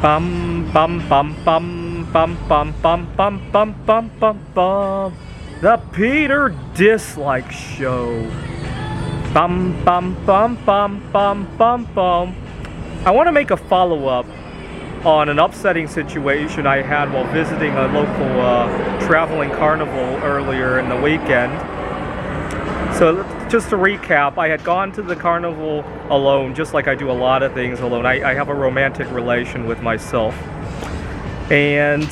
Bum bum bum bum bum bum bum bum bum bum bum bum. The Peter Dislike Show. Bum bum bum bum bum bum bum. I want to make a follow-up on an upsetting situation I had while visiting a local traveling carnival earlier in the weekend. So just to recap, I had gone to the carnival alone, just like I do a lot of things alone. I have a romantic relation with myself. And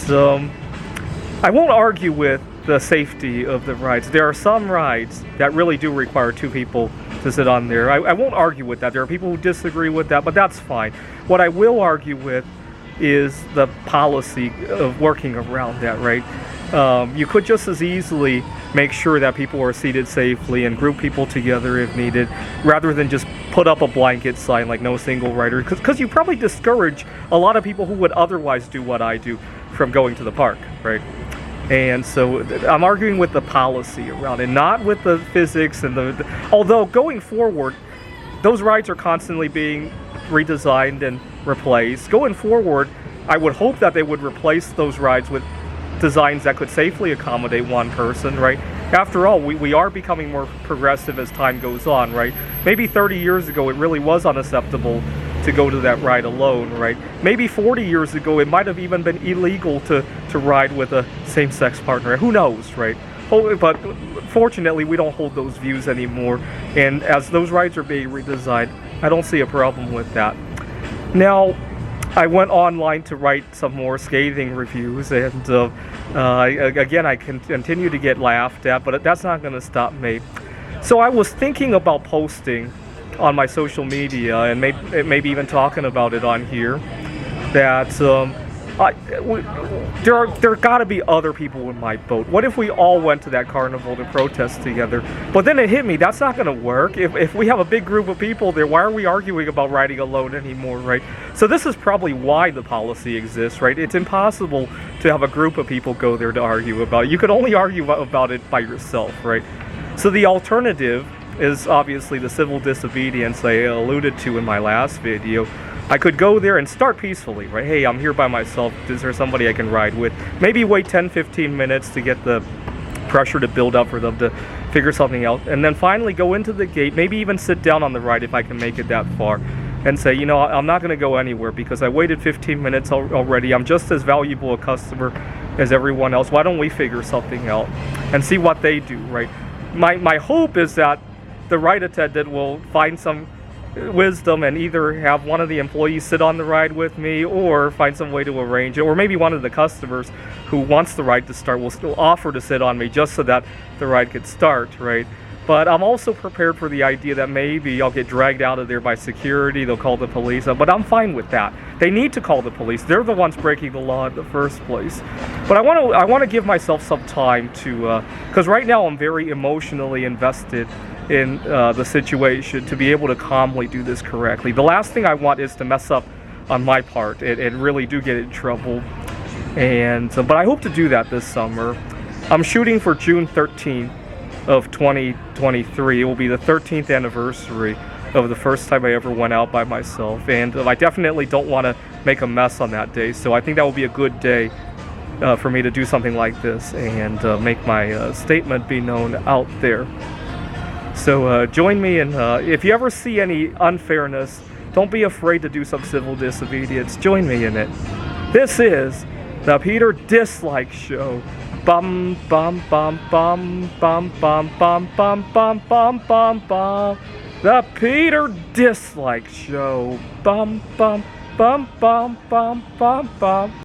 I won't argue with the safety of the rides. There are some rides that really do require two people to sit on there. I won't argue with that. There are people who disagree with that, but that's fine. What I will argue with is the policy of working around that, right? You could just as easily make sure that people are seated safely and group people together if needed, rather than just put up a blanket sign like no single rider, because you probably discourage a lot of people who would otherwise do what I do from going to the park, right? And so I'm arguing with the policy around it, not with the physics and although going forward, those rides are constantly being redesigned and replaced. Going forward, I would hope that they would replace those rides with designs that could safely accommodate one person, right? After all, we are becoming more progressive as time goes on, right? Maybe 30 years ago it really was unacceptable to go to that ride alone, right? Maybe 40 years ago it might have even been illegal to ride with a same-sex partner. Who knows, right? But fortunately we don't hold those views anymore, and as those rides are being redesigned, I don't see a problem with that. Now, I went online to write some more scathing reviews, and again, I can continue to get laughed at, but that's not going to stop me. So I was thinking about posting on my social media, and maybe even talking about it on here, that there got to be other people in my boat. What if we all went to that carnival to protest together? But then it hit me, that's not going to work. If we have a big group of people there, why are we arguing about riding alone anymore, right? So this is probably why the policy exists, right? It's impossible to have a group of people go there to argue about it. You could only argue about it by yourself, right? So the alternative is obviously the civil disobedience I alluded to in my last video. I could go there and start peacefully, right? Hey, I'm here by myself. Is there somebody I can ride with? Maybe wait 10-15 minutes to get the pressure to build up for them to figure something out. And then finally go into the gate, maybe even sit down on the ride if I can make it that far. And say, you know, I'm not going to go anywhere because I waited 15 minutes already. I'm just as valuable a customer as everyone else. Why don't we figure something out and see what they do, right? My hope is that the ride attendant will find some wisdom and either have one of the employees sit on the ride with me, or find some way to arrange it, or maybe one of the customers who wants the ride to start will still offer to sit on me just so that the ride could start, right? But I'm also prepared for the idea that maybe I'll get dragged out of there by security, they'll call the police, but I'm fine with that. They need to call the police. They're the ones breaking the law in the first place. But I want to give myself some time to, because right now I'm very emotionally invested in the situation to be able to calmly do this correctly. The last thing I want is to mess up on my part and really do get in trouble. And but I hope to do that this summer. I'm shooting for June 13th of 2023. It will be the 13th anniversary of the first time I ever went out by myself, and I definitely don't want to make a mess on that day, so I think that will be a good day for me to do something like this and make my statement be known out there. So join me, and if you ever see any unfairness, don't be afraid to do some civil disobedience. Join me in it. This is the Peter Dislike Show. Bum bum bum bum bum bum bum bum bum bum bum bum. The Peter Dislike Show. Bum bum bum bum bum bum bum.